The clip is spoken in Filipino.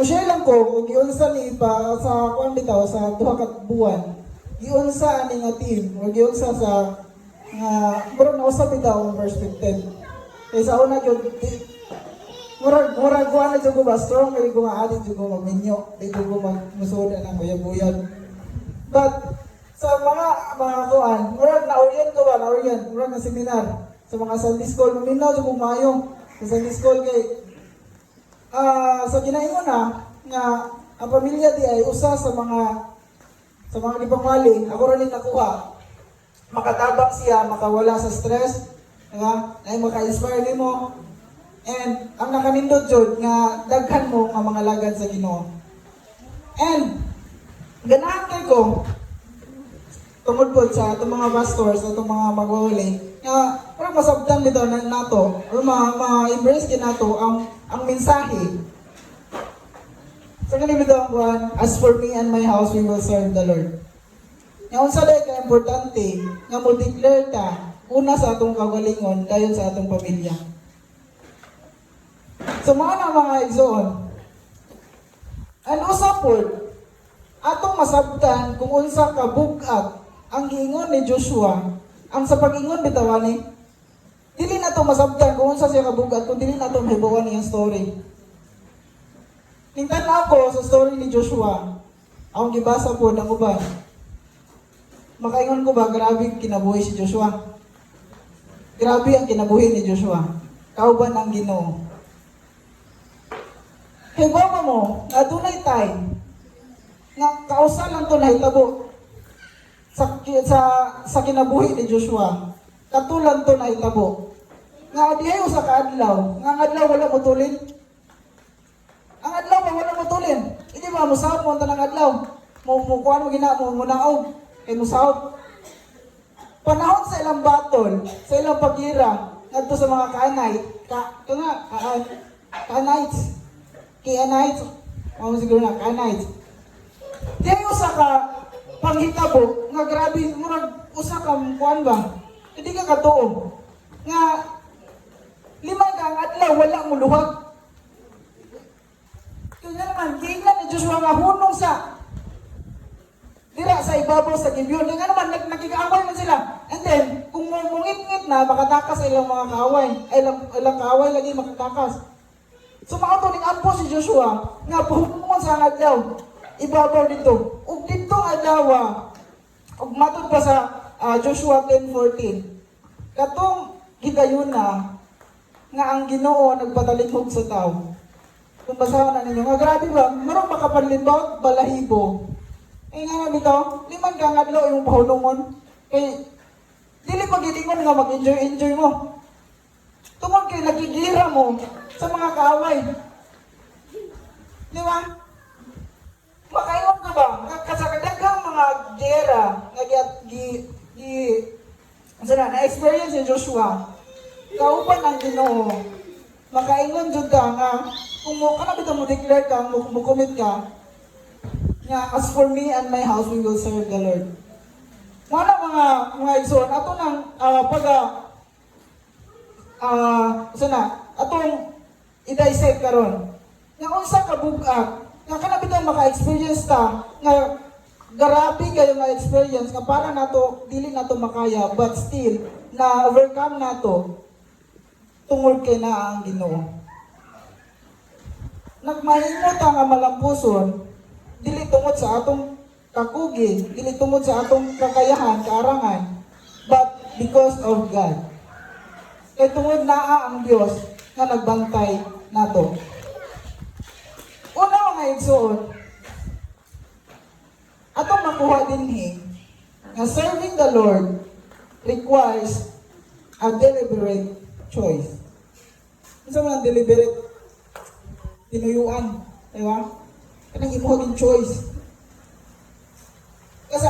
share lang ko, kung giunsa ni pa sa kuan bitaw sa duha ka buwan. Giunsa ani nga team, o giunsa sa murag na usab bitaw ang perspective. Kaya sa una gyud murag kuan na jud ko ba strong kay ko nga adit jud ko magminyo, di ko magmusuda ng buyag-buyag. But sa mga kuan, murag na-orient ko ba, murag na seminar. Sa mga Sunday school, maminaw jud ko maayo sa Sunday school kay sa ginaingon na nga ang pamilya di ay usa sa mga gipangwali, ako rin nakuha. Makatabang siya, makawala sa stress, nga, ay maka-inspire nimo. And ang nakanindot jud nga daghan mo nga mga lagad sa Ginoo. And ganahan kay ko tungod po sa itong mga pastors, itong mga mag-uuli, nga parang masabtan nito nato, or ma-embrace din nato ang mensahe. So ganito ang buwan, as for me and my house, we will serve the Lord. Nga unsa day ka importante, nga mo declare ta, una sa atong kagalingon, dayon sa atong pamilya. So mga mga igsoon, and usapod, atong masabtan kung unsa ka bugat ang giingon ni Joshua, ang sa pag-ingon bitawan ni, dili na to masabtan kung unsa siya kabugat, kung dili na to mahibawan niyang story. Tingnan ako sa story ni Joshua, akong gibasa po ng uban. Makaingon ko ba, grabe kinabuhi si Joshua. Grabe ang kinabuhi ni Joshua. Kauban ang Ginoo. Kay baba mo, adunay time, nga kausa lang to nahitabo sa kinabuhi ni Joshua. Katulang to nahitabo. Nga adihayo sa kaadlaw, nga ang adlaw wala mo tulin. Ang adlaw ba wala mo tulin? Hindi ba musahot mo ang tanang adlaw? Mukuhan mo gina mo munaog. Kay musahot. Panahon sa ilang battle, sa ilang pagira, ngadto sa mga Canaanites. Siguro na, Canaanites. Diyan usa ka panghitabo nga grabe murag usa ka kuan ba? Hindi ka katuo. Nga lima ka ang adlaw wala mo luhag. Kaya naman tingnan ni Joshua nga hunong sa dira sa ibabaw sa Gibeon. Nga naman nagkikaaway man sila. And then kung mungit-ngit na makatakas sa ilang mga kaaway. Ilang kaaway lagi makatakas. So makato ning ampo si Joshua nga puhunong sa adlaw. Ibabaw dito. Ug dito adlaw, ug matod pa sa Joshua 10:14. Katong higayon na nga ang Ginoo nagpatalimog sa tao. Kung basahon na ninyo, nga grabe ba, marong makapanlimbawt balahibo. Nga bitaw, liman ka nga adlaw imong pahunungon. Kay dili pagilingon nga mag-enjoy mo. Tungod kay nagigira mo sa mga kaaway. Di ba? Makaingon ka ba? Kasagadagang mga gera na-experience ni Joshua. Kauban ang Ginoo. Makaingon jud ka nga kung mo kana bitaw mo declare ka, mo commit ka nga as for me and my house we will serve the Lord. Mga igsoon ato nang atong i-dissect karon. Nga unsa ka bugat nga kana bitaw maka-experience ta nga grabe kayo nga experience nga para nato dili nato makaya but still na overcome nato tungod kay na ang Ginoo. Nagmahimo ta nga malampuson dili tungod sa atong kakugi, dili tungod sa atong kakayahan, kaarangan, but because of God. Kay tungod naa ang Dios nga nagbantay nato. Una mga igsoon, atong makuha dinhi nga serving the Lord requires a deliberate choice. Isa man ang deliberate tinuyuan, di ba? Kanang imuhag choice. Kasi